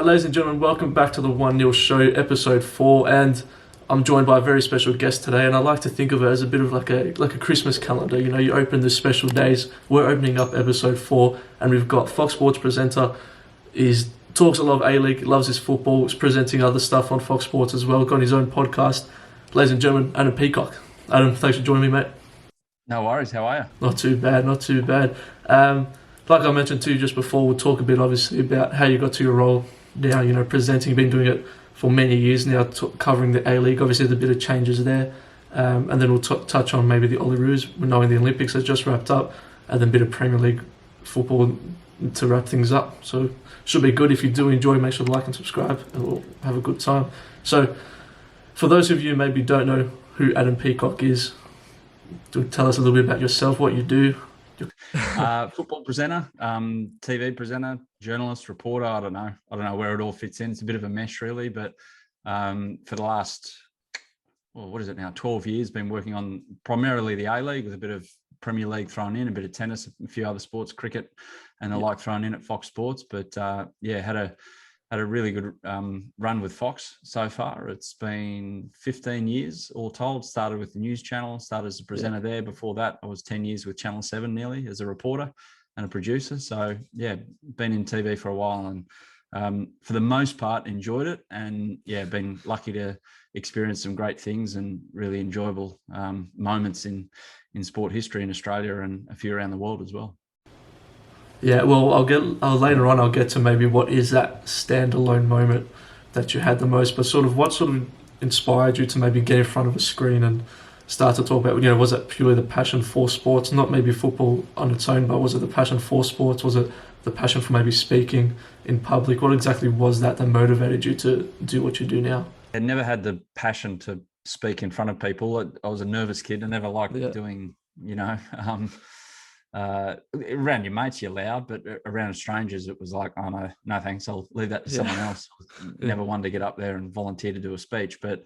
ladies and gentlemen, welcome back to the One Nil Show, episode 4, and I'm joined by a very special guest today, and I like to think of it as a bit of like a Christmas calendar. You know, you open the special days. We're opening up episode 4, and we've got Fox Sports presenter. He talks a lot of A-League, loves his football, is presenting other stuff on Fox Sports as well, got his own podcast. Ladies and gentlemen, Adam Peacock. Adam, thanks for joining me, mate. No worries, how are you? Not too bad, not too bad. Like I mentioned to you just before, we'll talk a bit obviously about how you got to your role now, you know, presenting, been doing it for many years now, covering the A-League. Obviously, there's a bit of changes there. And then we'll touch on maybe the Olyroos, knowing the Olympics has just wrapped up, and then a bit of Premier League football to wrap things up. So, should be good. If you do enjoy, make sure to like and subscribe, and we'll have a good time. So, for those of you who maybe don't know who Adam Peacock is, do tell us a little bit about yourself, what you do. Football presenter, TV presenter, journalist, reporter. I don't know where it all fits in. It's a bit of a mesh, really. But for the last, what is it now, 12 years, been working on primarily the A-League with a bit of Premier League thrown in, a bit of tennis, a few other sports, cricket, and the like thrown in at Fox Sports. But had a really good run with Fox so far. It's been 15 years all told. Started with the news channel, started as a presenter there. Before that, I was 10 years with Channel 7 nearly as a reporter and a producer. So, yeah, been in TV for a while and for the most part enjoyed it. And, yeah, been lucky to experience some great things and really enjoyable moments in sport history in Australia and a few around the world as well. Yeah, well, later on I'll get to maybe what is that standalone moment that you had the most, but what sort of inspired you to maybe get in front of a screen and start to talk about, you know, was it purely the passion for sports, not maybe football on its own, but was it the passion for sports? Was it the passion for maybe speaking in public? What exactly was that motivated you to do what you do now? I never had the passion to speak in front of people. I was a nervous kid. I never liked doing, you know, around your mates you're loud, but around strangers it was like, oh no thanks, I'll leave that to someone else. Never wanted to get up there and volunteer to do a speech, but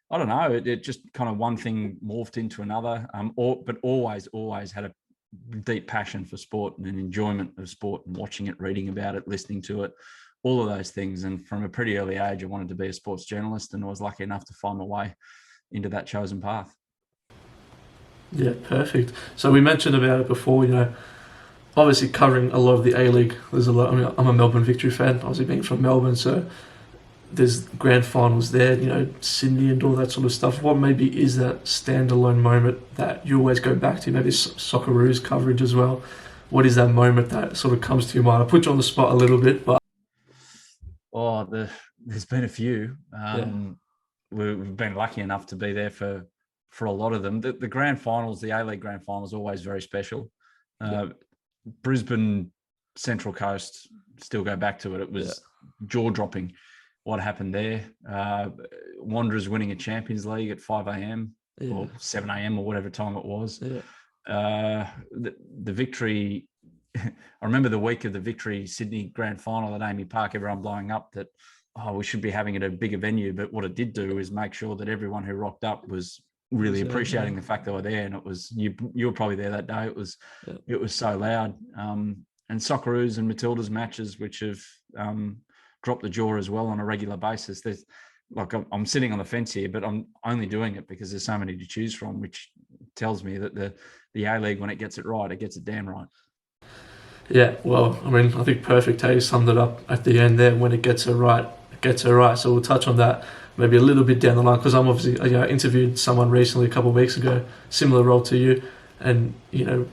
I don't know, it just kind of one thing morphed into another, but always had a deep passion for sport and an enjoyment of sport and watching it, reading about it, listening to it, all of those things. And from a pretty early age I wanted to be a sports journalist, and I was lucky enough to find my way into that chosen path. Yeah, perfect. So we mentioned about it before, you know, obviously covering a lot of the A-League. There's a lot, I mean, I'm a Melbourne Victory fan, obviously being from Melbourne, so there's grand finals there, you know, Sydney and all that sort of stuff. What maybe is that standalone moment that you always go back to? Maybe Socceroos coverage as well. What is that moment that sort of comes to your mind? I put you on the spot a little bit, but... There's been a few. We've been lucky enough to be there for a lot of them. The grand finals, the A-League grand finals, always very special. Brisbane, Central Coast, still go back to it. It was jaw-dropping what happened there. Wanderers winning a Champions League at 5 a.m. or 7 a.m. or whatever time it was. The victory, I remember the week of the victory Sydney grand final at Amy Park, everyone blowing up that, we should be having it at a bigger venue. But what it did do is make sure that everyone who rocked up was really appreciating the fact they were there, and it was you were probably there that day. It was so loud. And Socceroos and Matildas matches, which have dropped the jaw as well on a regular basis. There's like I'm sitting on the fence here, but I'm only doing it because there's so many to choose from, which tells me that the A-League, when it gets it right, it gets it damn right. Yeah, well, I mean, I think perfect how you summed it up at the end there. When it gets it right, it gets it right. So we'll touch on that maybe a little bit down the line, because I'm obviously, you know, I interviewed someone recently a couple of weeks ago, similar role to you, and, you know,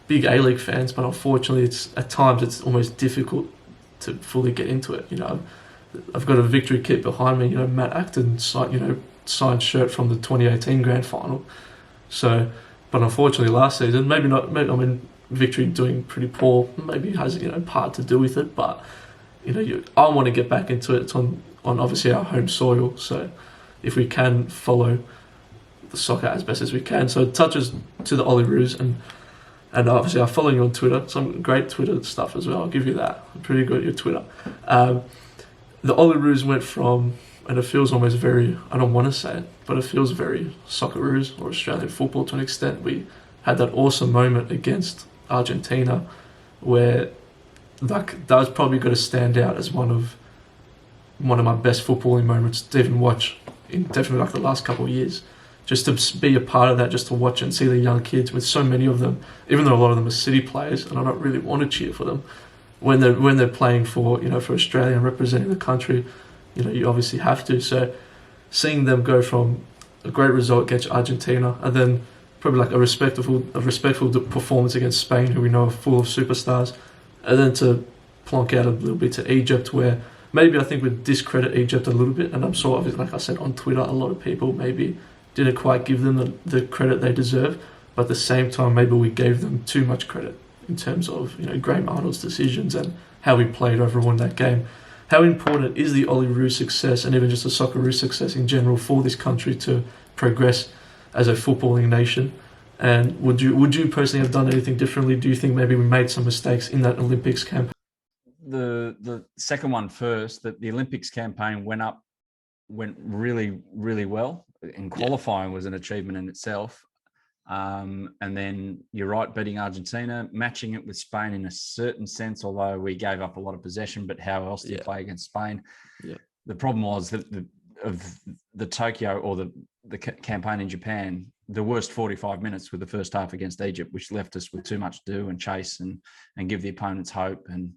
big A-League fans, but unfortunately at times it's almost difficult to fully get into it. You know, I've got a victory kit behind me, you know, Matt Acton signed shirt from the 2018 grand final. So, but unfortunately last season, maybe victory doing pretty poor, maybe has, you know, part to do with it, but, you know, I want to get back into it. It's on obviously our home soil, so if we can follow the soccer as best as we can. So it touches to the Olyroos, and obviously I follow you on Twitter, some great Twitter stuff as well, I'll give you that. I'm pretty good at your Twitter. The Olyroos went from, and it feels almost very, I don't want to say it, but it feels very Socceroos or Australian football to an extent. We had that awesome moment against Argentina where that was probably going to stand out as one of one of my best footballing moments to even watch in definitely like the last couple of years. Just to be a part of that, just to watch and see the young kids with so many of them, even though a lot of them are City players, and I don't really want to cheer for them, when they're playing for, you know, for Australia and representing the country, you know, you obviously have to. So seeing them go from a great result against Argentina and then probably like a respectful performance against Spain, who we know are full of superstars, and then to plonk out a little bit to Egypt, where maybe I think we'd discredit Egypt a little bit, and I'm sort of, like I said on Twitter, a lot of people maybe didn't quite give them the credit they deserve, but at the same time maybe we gave them too much credit in terms of, you know, Graham Arnold's decisions and how he played overall in that game. How important is the Olyroos success and even just the Socceroos success in general for this country to progress as a footballing nation? And would you personally have done anything differently? Do you think maybe we made some mistakes in that Olympics campaign? The second one first, that the Olympics campaign went really, really well. And qualifying was an achievement in itself. And then you're right, beating Argentina, matching it with Spain in a certain sense, although we gave up a lot of possession, but how else do you play against Spain? Yeah. The problem was that the Tokyo or the campaign in Japan, the worst 45 minutes were the first half against Egypt, which left us with too much to do and chase and give the opponents hope. And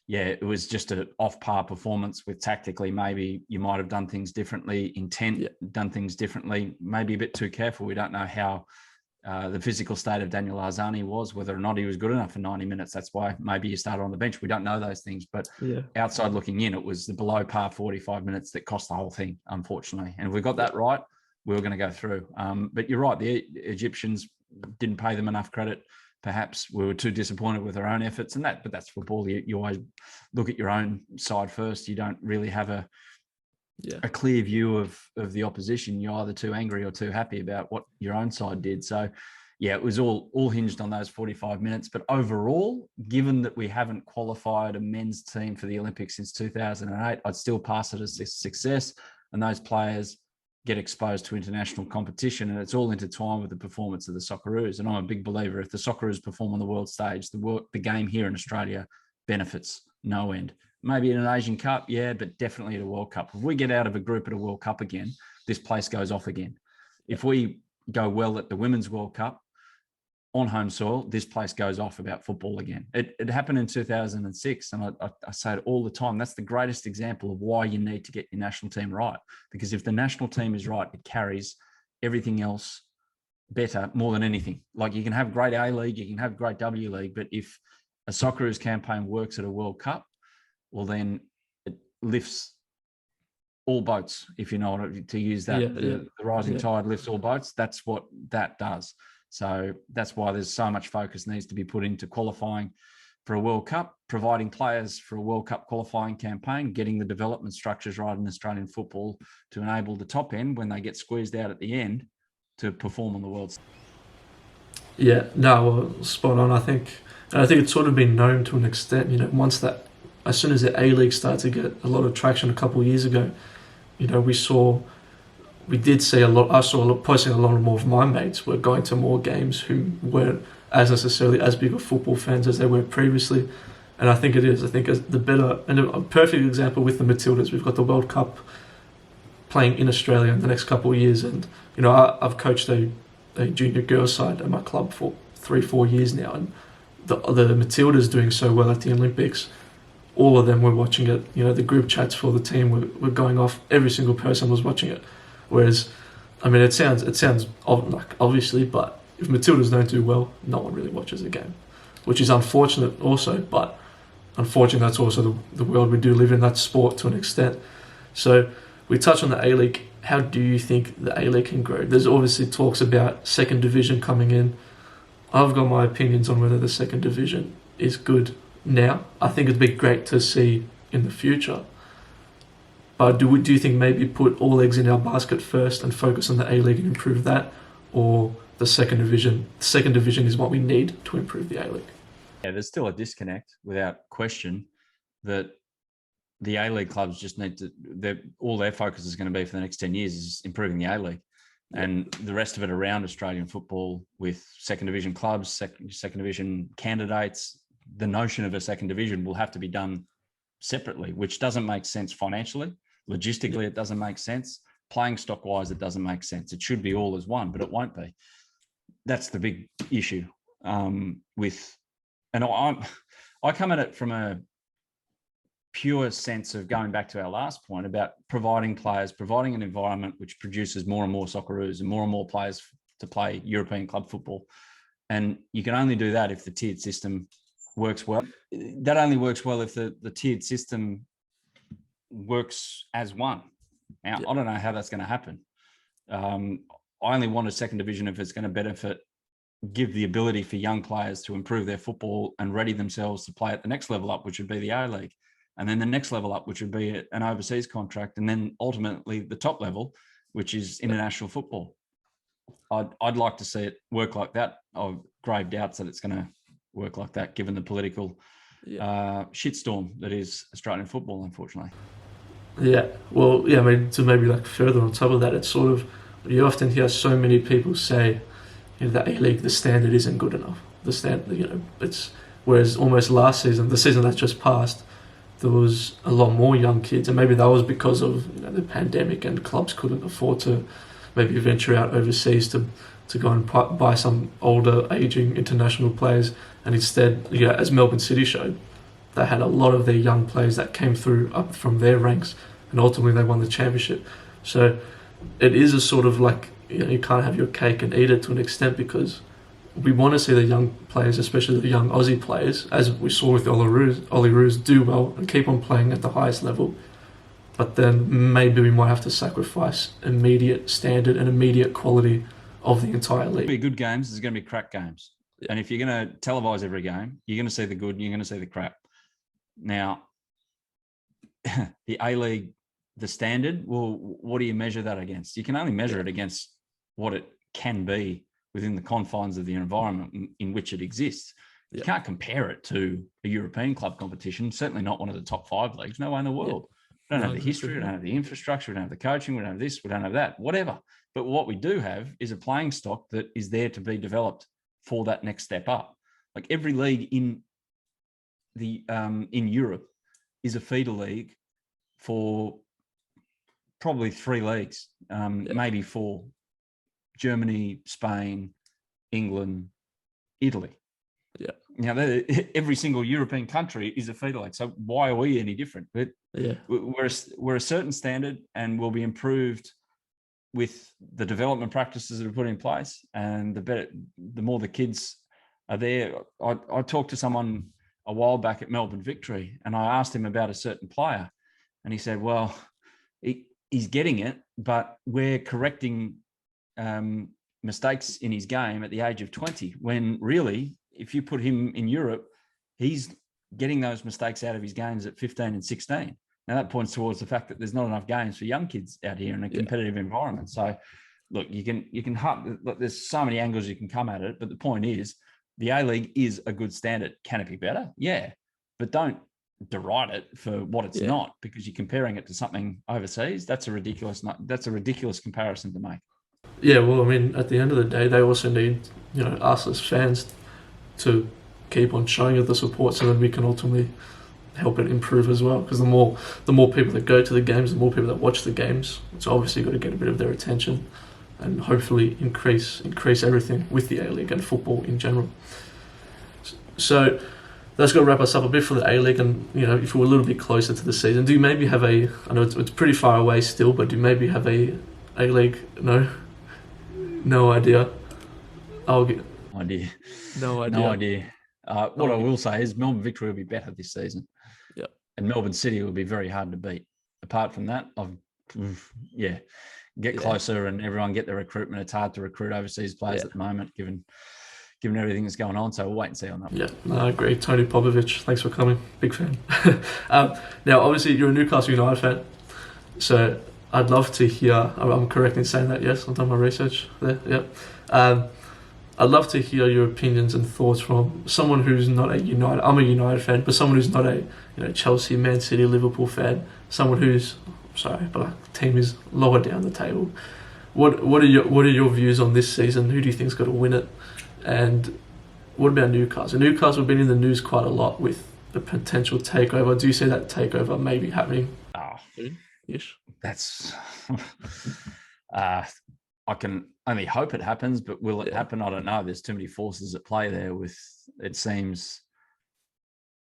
yeah, it was just an off-par performance with tactically, maybe you might have done things differently, done things differently, maybe a bit too careful. We don't know how the physical state of Daniel Arzani was, whether or not he was good enough for 90 minutes. That's why maybe you started on the bench. We don't know those things, but outside looking in, it was the below par 45 minutes that cost the whole thing, unfortunately. And if we got that right, we were going to go through. But you're right, the Egyptians didn't pay them enough credit. Perhaps we were too disappointed with our own efforts, but that's football. You always look at your own side first. You don't really have a clear view of the opposition. You're either too angry or too happy about what your own side did. So yeah, it was all hinged on those 45 minutes. But overall, given that we haven't qualified a men's team for the Olympics since 2008, I'd still pass it as a success. And those players get exposed to international competition, and it's all intertwined with the performance of the Socceroos. And I'm a big believer, if the Socceroos perform on the world stage, the game here in Australia benefits no end. Maybe in an Asian Cup, but definitely at a World Cup. If we get out of a group at a World Cup again, this place goes off again. If we go well at the Women's World Cup on home soil, this place goes off about football again. It happened in 2006, and I say it all the time. That's the greatest example of why you need to get your national team right. Because if the national team is right, it carries everything else better more than anything. Like, you can have great A-League, you can have great W-League, but if a Socceroos campaign works at a World Cup, well, then it lifts all boats, if you know what to use that. The rising tide lifts all boats. That's what that does. So that's why there's so much focus needs to be put into qualifying for a World Cup, providing players for a World Cup qualifying campaign, getting the development structures right in Australian football to enable the top end, when they get squeezed out at the end, to perform on the world stage. Yeah, no, well, spot on. I think it's sort of been known to an extent, you know, as soon as the A-League started to get a lot of traction a couple of years ago, you know, we did see a lot. I saw a lot more of my mates were going to more games who weren't as necessarily as big of football fans as they were previously. And I think it is. I think the better, and a perfect example with the Matildas, we've got the World Cup playing in Australia in the next couple of years. And, you know, I've coached a junior girls side at my club for 3-4 years now. And the Matildas doing so well at the Olympics, all of them were watching it. You know, the group chats for the team were going off. Every single person was watching it. Whereas, I mean, it sounds like obviously, but if Matildas don't do well, no one really watches the game, which is unfortunate also. But unfortunately, that's also the world we do live in, that sport to an extent. So we touch on the A-League. How do you think the A-League can grow? There's obviously talks about second division coming in. I've got my opinions on whether the second division is good now. I think it'd be great to see in the future. But do you think maybe put all eggs in our basket first and focus on the A-League and improve that, or the second division? The second division is what we need to improve the A-League. Yeah, there's still a disconnect, without question, that the A-League clubs just need to. All their focus is going to be for the next 10 years is improving the A-League, and the rest of it around Australian football with second division clubs, second division candidates. The notion of a second division will have to be done separately, which doesn't make sense financially. Logistically, it doesn't make sense. Playing stock wise, it doesn't make sense. It should be all as one, but it won't be. That's the big issue and I come at it from a pure sense of going back to our last point about providing an environment which produces more and more Socceroos and more players to play European club football. And you can only do that if the tiered system works well. That only works well if the tiered system works as one. Now, I don't know how that's going to happen. I only want a second division if it's going to give the ability for young players to improve their football and ready themselves to play at the next level up, which would be the A-League. And then the next level up, which would be an overseas contract. And then ultimately the top level, which is international football. I'd like to see it work like that. I've grave doubts that it's going to work like that, given the political shitstorm that is Australian football, unfortunately. Yeah, well, yeah, I mean, to maybe like further on top of that, it's sort of, you often hear so many people say, you know, the A-League, the standard isn't good enough. The standard, you know, whereas almost last season, the season that just passed, there was a lot more young kids, and maybe that was because of, you know, the pandemic and clubs couldn't afford to maybe venture out overseas to go and buy some older, aging international players, and instead, yeah, as Melbourne City showed, they had a lot of their young players that came through up from their ranks, and ultimately they won the championship. So it is a sort of like, you know, you can't have your cake and eat it to an extent, because we want to see the young players, especially the young Aussie players, as we saw with Ollie Roos, do well and keep on playing at the highest level. But then maybe we might have to sacrifice immediate standard and immediate quality of the entire league. There's going to be good games, there's going to be crap games. Yeah. And if you're going to televise every game, you're going to see the good and you're going to see the crap. Now, the A-League, the standard, well, what do you measure that against? You can only measure it against what it can be within the confines of the environment in which it exists. You can't compare it to a European club competition, certainly not one of the top 5 leagues, no way in the world. We don't have the history, we don't have the infrastructure, we don't have the coaching, we don't have this, we don't have that, whatever. But what we do have is a playing stock that is there to be developed for that next step up. Like every league in Europe is a feeder league for probably 3 leagues, maybe 4: Germany, Spain, England, Italy. Yeah. Now, every single European country is a feeder league. So why are we any different? We're a certain standard, and will be improved with the development practices that are put in place. And the more the kids are there. I talked to someone a while back at Melbourne Victory, and I asked him about a certain player, and he said, well, he's getting it, but we're correcting mistakes in his game at the age of 20, when really, if you put him in Europe, he's getting those mistakes out of his games at 15 and 16. Now that points towards the fact that there's not enough games for young kids out here in a competitive environment. So look, look, there's so many angles you can come at it, but the point is the A-League is a good standard. Can it be better? Yeah, but don't deride it for what it's not, because you're comparing it to something overseas. That's a ridiculous comparison to make. Yeah, well, I mean, at the end of the day, they also need, you know, us as fans to keep on showing it the support, so that we can ultimately help it improve as well. Because the more people that go to the games, the more people that watch the games, it's obviously got to get a bit of their attention, and hopefully increase everything with the A-League and football in general. So that's going to wrap us up a bit for the A-League. And, you know, if we're a little bit closer to the season, do you maybe have I know it's pretty far away still, but do you maybe have a A-League? No idea. No idea. No idea. What I will say is Melbourne Victory will be better this season. Yeah. And Melbourne City will be very hard to beat. Apart from that, get closer and everyone get the recruitment. It's hard to recruit overseas players at the moment, given everything that's going on. So we'll wait and see on that. Yeah, no, I agree. Tony Popovich, thanks for coming. Big fan. Now, obviously, you're a Newcastle United fan, so I'd love to hear. I'm correct in saying that. Yes, I've done my research there. Yeah. I'd love to hear your opinions and thoughts from someone who's not a United. I'm a United fan, but someone who's not a Chelsea, Man City, Liverpool fan. Someone who's but our team is lower down the table. What are your views on this season? Who do you think's got to win it? And what about Newcastle? Newcastle have been in the news quite a lot with the potential takeover. Do you see that takeover maybe happening? ish. That's I can only hope it happens, but will it happen? I don't know. There's too many forces at play there. With it seems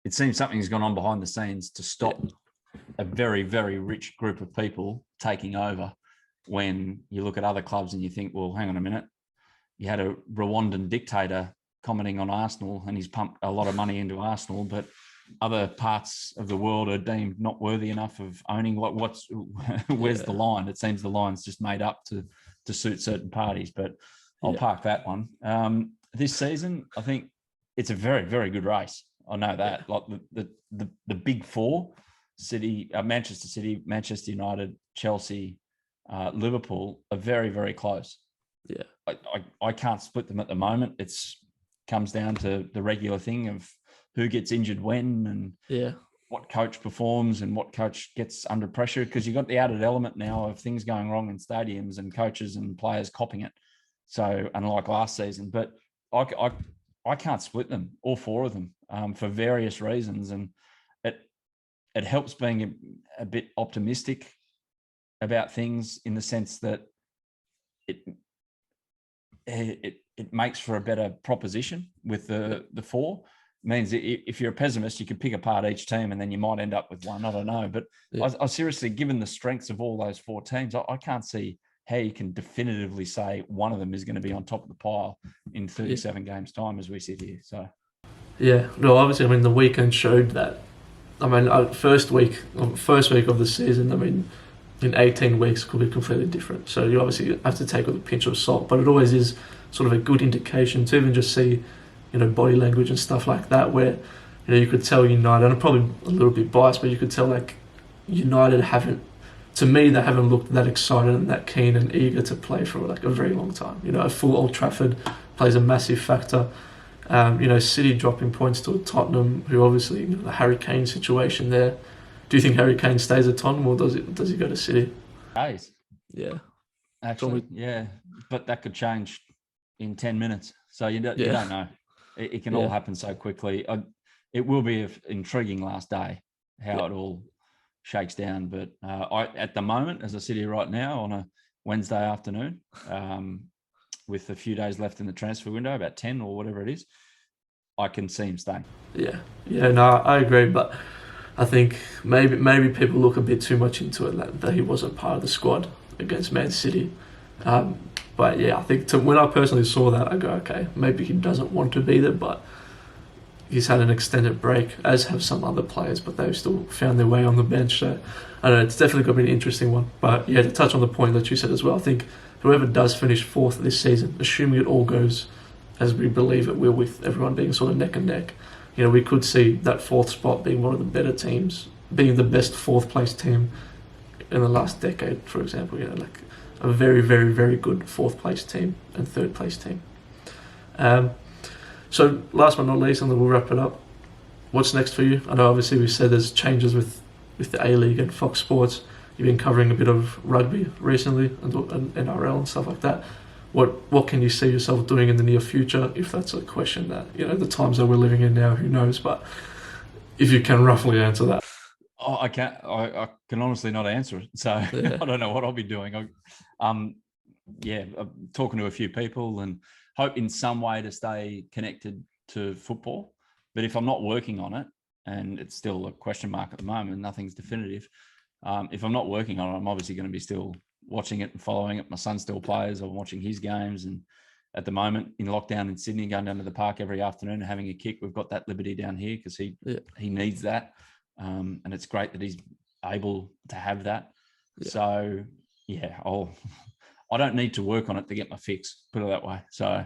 something's gone on behind the scenes to stop a very, very rich group of people taking over. When you look at other clubs and you think, well, hang on a minute, you had a Rwandan dictator commenting on Arsenal, and he's pumped a lot of money into Arsenal, but other parts of the world are deemed not worthy enough of owning. Where's the line? It seems the line's just made up to suit certain parties, but I'll park that one. This season, I think it's a very, very good race. I know that. Like the big four, City, Manchester City, Manchester United, Chelsea, Liverpool are very, very close. Yeah. I can't split them at the moment. It's comes down to the regular thing of who gets injured when and what coach performs and what coach gets under pressure, because you've got the added element now of things going wrong in stadiums and coaches and players copying it. So unlike last season, but I can't split them, all four of them, for various reasons. And it helps being a bit optimistic about things in the sense that it makes for a better proposition with the four. It means if you're a pessimist, you could pick apart each team and then you might end up with one. I don't know. But I seriously, given the strengths of all those four teams, I can't see how you can definitively say one of them is going to be on top of the pile in 37 games time as we sit here. So, yeah, no, obviously, I mean, the weekend showed that. I mean, first week of the season, I mean, in 18 weeks could be completely different. So you obviously have to take it with a pinch of salt, but it always is sort of a good indication to even just see, body language and stuff like that, where, you could tell United, and I'm probably a little bit biased, but you could tell like United they haven't looked that excited and that keen and eager to play for like a very long time. A full Old Trafford plays a massive factor. City dropping points to Tottenham, who obviously, the Harry Kane situation there. Do you think Harry Kane stays at Tottenham or does he go to City? Stays. Yeah. Actually, but that could change in 10 minutes. So you don't know. It can all happen so quickly. It will be an intriguing last day, how it all shakes down. But at the moment, as I sit here right now on a Wednesday afternoon, with a few days left in the transfer window, about 10 or whatever it is, I can see him staying. Yeah, no, I agree. But I think maybe people look a bit too much into it, that he wasn't part of the squad against Man City. But yeah, I think when I personally saw that, I go, okay, maybe he doesn't want to be there, but he's had an extended break, as have some other players, but they've still found their way on the bench. So I don't know, it's definitely going to be an interesting one. But yeah, to touch on the point that you said as well, I think whoever does finish fourth this season, assuming it all goes as we believe it will, with everyone being sort of neck and neck, we could see that fourth spot being one of the better teams, being the best fourth place team in the last decade, for example. Like a very, very, very good fourth place team and third place team. So last but not least, and then we'll wrap it up. What's next for you? I know obviously we said there's changes with the A-League and Fox Sports. You've been covering a bit of rugby recently and NRL and stuff like that. What can you see yourself doing in the near future? If that's a question that, the times that we're living in now, who knows? But if you can roughly answer that. Oh, I can't. I can honestly not answer it. So I don't know what I'll be doing. I'm talking to a few people and hope in some way to stay connected to football. But if I'm not working on it, and it's still a question mark at the moment, nothing's definitive. If I'm not working on it, I'm obviously going to be still watching it and following it. My son still plays. I'm watching his games. And at the moment, in lockdown in Sydney, going down to the park every afternoon and having a kick, we've got that liberty down here because he needs that. And it's great that he's able to have that. Yeah. So, I don't need to work on it to get my fix, put it that way. So,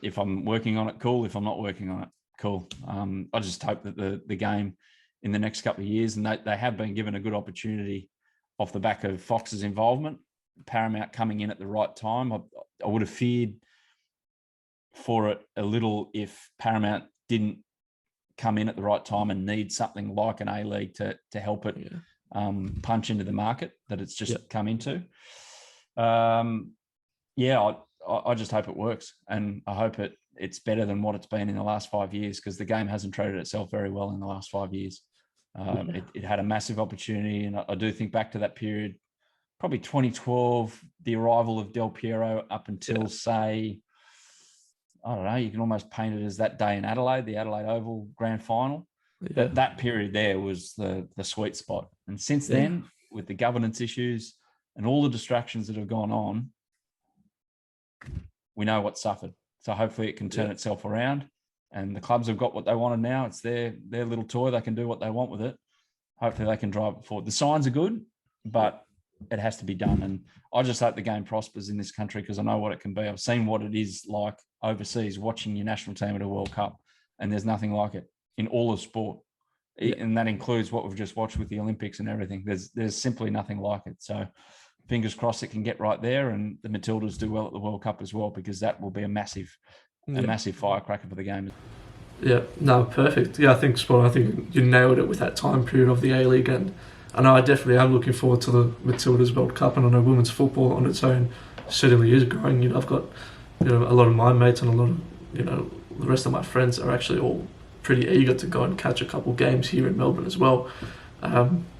if I'm working on it, cool. If I'm not working on it, cool. I just hope that the game in the next couple of years, and they have been given a good opportunity off the back of Fox's involvement, Paramount coming in at the right time. I would have feared for it a little if Paramount didn't come in at the right time and need something like an A-League to help it punch into the market that it's just come into. I just hope it works, and I hope it's better than what it's been in the last 5 years, because the game hasn't treated itself very well in the last 5 years. It had a massive opportunity, and I do think back to that period, probably 2012, the arrival of Del Piero up until say, I don't know, you can almost paint it as that day in Adelaide, the Adelaide Oval Grand Final. That period there was the sweet spot. And since then, with the governance issues and all the distractions that have gone on, we know what suffered. So hopefully it can turn itself around. And the clubs have got what they wanted now. It's their little toy. They can do what they want with it. Hopefully they can drive it forward. The signs are good, but it has to be done. And I just hope the game prospers in this country because I know what it can be. I've seen what it is like overseas watching your national team at a World Cup, and there's nothing like it in all of sport. And that includes what we've just watched with the Olympics and everything. There's simply nothing like it. So fingers crossed it can get right there, and the Matildas do well at the World Cup as well, because that will be a massive firecracker for the game. Yeah, no, perfect. Yeah, I think you nailed it with that time period of the A-League, and I know I definitely am looking forward to the Matildas World Cup, and I know women's football on its own certainly is growing. You know, I've got a lot of my mates and a lot of the rest of my friends are actually all pretty eager to go and catch a couple of games here in Melbourne as well,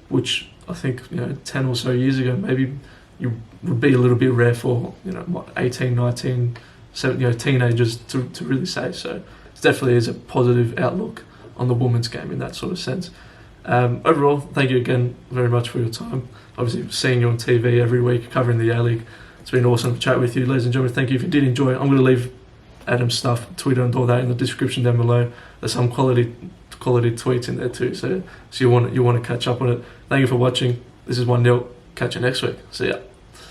which I think 10 or so years ago maybe you would be a little bit rare for 18, 19, 7, teenagers to really say. So it definitely is a positive outlook on the women's game in that sort of sense. Overall, thank you again very much for your time. Obviously, seeing you on TV every week covering the A-League, it's been awesome to chat with you, ladies and gentlemen. Thank you. If you did enjoy it, I'm going to leave Adam's stuff, Twitter and all that in the description down below. There's some quality tweets in there too, so you want to catch up on it. Thank you for watching. This is 1 Nil. Catch you next week. See ya.